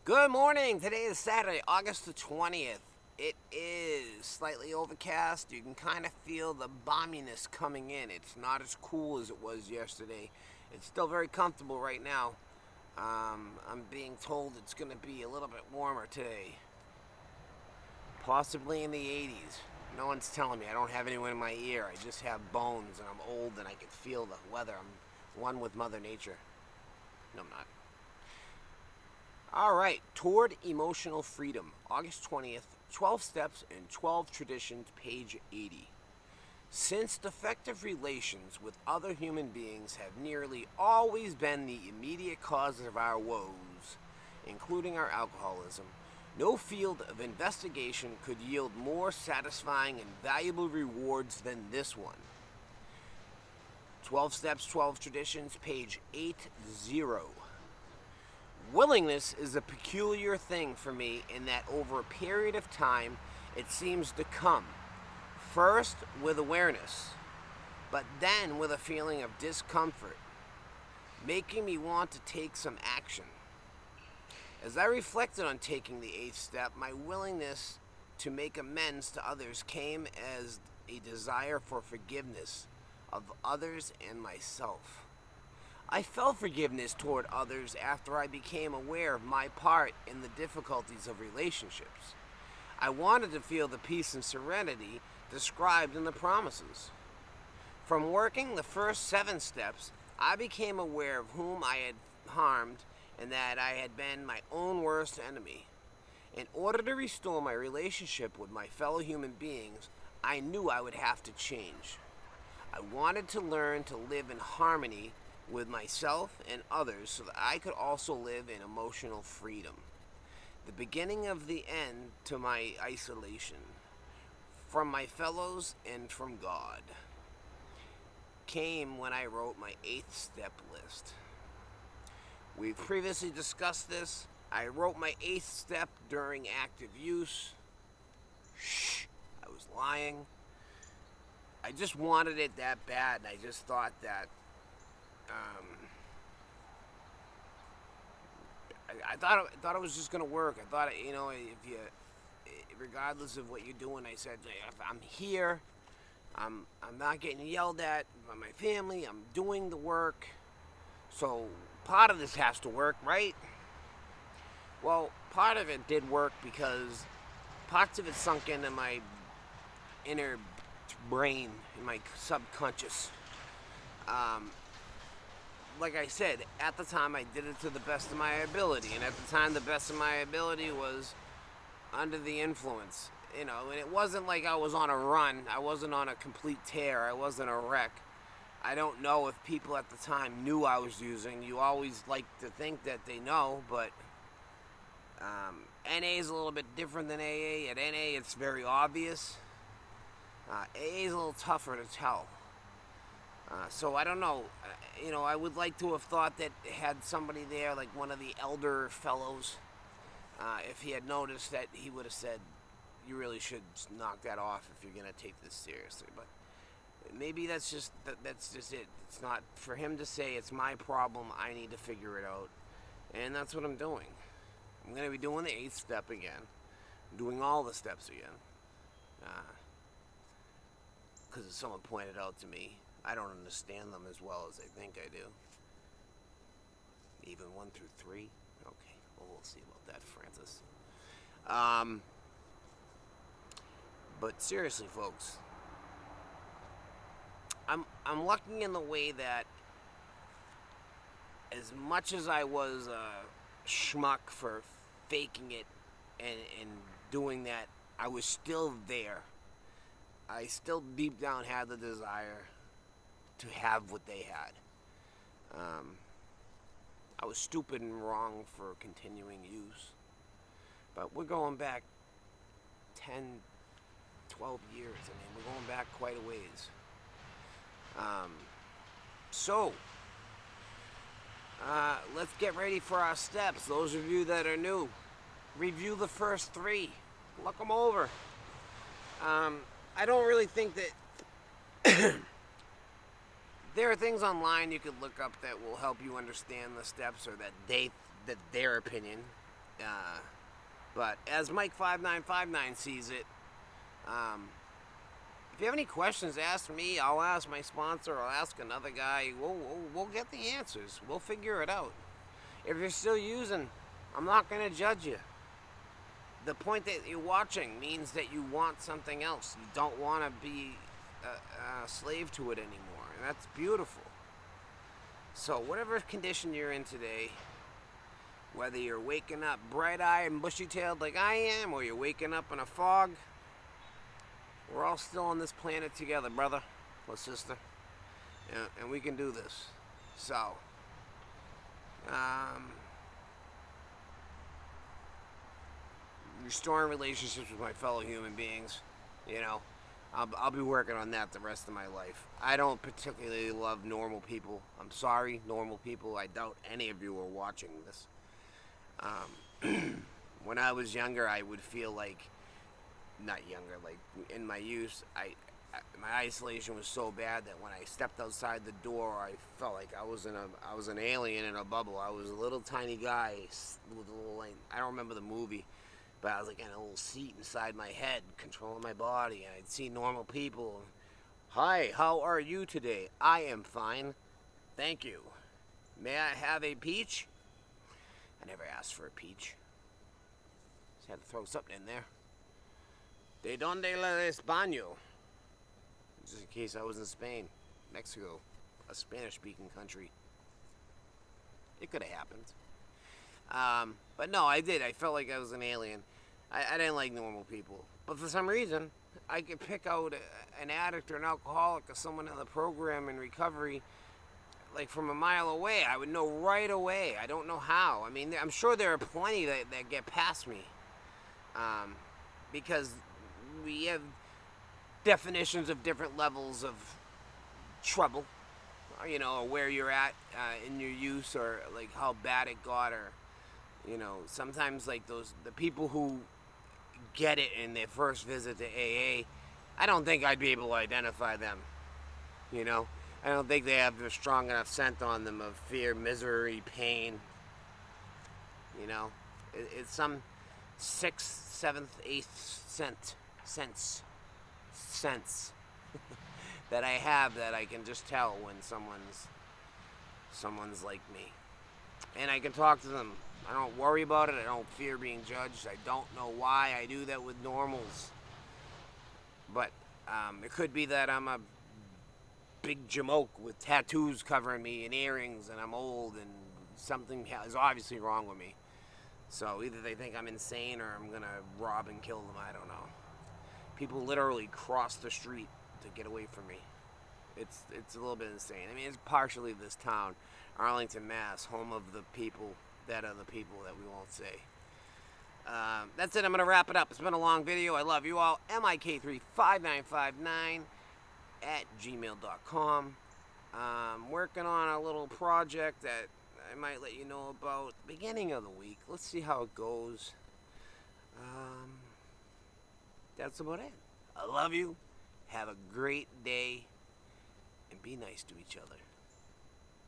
Good morning. Today is Saturday, August the 20th. It is slightly overcast. You can kind of feel the balminess coming in. It's not as cool as it was yesterday. It's still very comfortable right now. I'm being told it's going to be a little bit warmer today. Possibly in the 80s. No one's telling me. I don't have anyone in my ear. I just have bones and I'm old and I can feel the weather. I'm one with Mother Nature. No, I'm not. All right, Toward Emotional Freedom, August 20th, 12 Steps and 12 Traditions, page 80. Since defective relations with other human beings have nearly always been the immediate cause of our woes, including our alcoholism, no field of investigation could yield more satisfying and valuable rewards than this one. 12 Steps, 12 Traditions, page 80. Willingness is a peculiar thing for me in that over a period of time it seems to come, first with awareness, but then with a feeling of discomfort, making me want to take some action. As I reflected on taking the 8th step, my willingness to make amends to others came as a desire for forgiveness of others and myself. I felt forgiveness toward others after I became aware of my part in the difficulties of relationships. I wanted to feel the peace and serenity described in the promises. From working the first 7 steps, I became aware of whom I had harmed and that I had been my own worst enemy. In order to restore my relationship with my fellow human beings, I knew I would have to change. I wanted to learn to live in harmony with myself and others so that I could also live in emotional freedom. The beginning of the end to my isolation from my fellows and from God came when I wrote my 8th step list. We've previously discussed this. I wrote my 8th step during active use. I was lying. I just wanted it that bad, and I just thought that I thought it was just gonna work. I thought, if you, regardless of what you're doing, I said, if I'm here, I'm not getting yelled at by my family. I'm doing the work, so part of this has to work, right? Well, part of it did work because parts of it sunk into my inner brain, in my subconscious. Like I said, at the time I did it to the best of my ability, and at the time the best of my ability was under the influence, and it wasn't like I was on a run. I wasn't on a complete tear. I wasn't a wreck. I don't know if people at the time knew I was using. You always like to think that they know, but NA is a little bit different than AA. At NA it's very obvious. AA is a little tougher to tell. So I don't know. I would like to have thought that had somebody there, like one of the elder fellows, if he had noticed, that he would have said, you really should knock that off if you're going to take this seriously. But maybe that's just it. It's not for him to say it's my problem. I need to figure it out. And that's what I'm doing. I'm going to be doing the 8th step again. I'm doing all the steps again. Because someone pointed out to me, I don't understand them as well as I think I do. Even 1 through 3? Okay, well, we'll see about that, Francis. But seriously, folks, I'm lucky in the way that as much as I was a schmuck for faking it and doing that, I was still there. I still deep down had the desire to have what they had. I was stupid and wrong for continuing use. But we're going back 10, 12 years. I mean, we're going back quite a ways. So, let's get ready for our steps. Those of you that are new, review the first 3. Look them over. I don't really think that there are things online you could look up that will help you understand the steps, or that their opinion. But as Mike5959 sees it, if you have any questions, ask me. I'll ask my sponsor. I'll ask another guy. We'll get the answers. We'll figure it out. If you're still using, I'm not going to judge you. The point that you're watching means that you want something else. You don't want to be a slave to it anymore. And that's beautiful. So whatever condition you're in today, whether you're waking up bright-eyed and bushy-tailed like I am, or you're waking up in a fog, we're all still on this planet together, brother or sister. And we can do this. So, restoring relationships with my fellow human beings, you know, I'll be working on that the rest of my life. I don't particularly love normal people. I'm sorry, normal people. I doubt any of you are watching this. When I was younger, I would feel like, not younger, like in my youth, my isolation was so bad that when I stepped outside the door, I felt like I was an alien in a bubble. I was a little tiny guy with a little, like, I don't remember the movie, but I was like in a little seat inside my head, controlling my body, and I'd see normal people. Hi, how are you today? I am fine, thank you. May I have a peach? I never asked for a peach. Just had to throw something in there. ¿De dónde la España? Just in case I was in Spain, Mexico, a Spanish-speaking country. It could have happened. But no, I did. I felt like I was an alien. I didn't like normal people. But for some reason, I could pick out an addict or an alcoholic or someone in the program in recovery, like from a mile away. I would know right away. I don't know how. I mean, I'm sure there are plenty that get past me. Because we have definitions of different levels of trouble, you know, or where you're at in your use, or like how bad it got, or, you know, sometimes like the people who get it in their first visit to AA, I don't think I'd be able to identify them, you know. I don't think they have a strong enough scent on them of fear, misery, pain, you know. It's some 6th, 7th, 8th sense that I have, that I can just tell when someone's like me, and I can talk to them. I don't worry about it. I don't fear being judged. I don't know why I do that with normals, but it could be that I'm a big jamoke with tattoos covering me and earrings, and I'm old, and something is obviously wrong with me. So either they think I'm insane, or I'm gonna rob and kill them. I don't know. People literally cross the street to get away from me. It's a little bit insane. I mean, it's partially this town, Arlington, Mass, home of the people that are the people that we won't say. That's it. I'm going to wrap it up. It's been a long video. I love you all. MIK35959 at gmail.com. Working on a little project that I might let you know about the beginning of the week. Let's see how it goes. That's about it. I love you. Have a great day. And be nice to each other.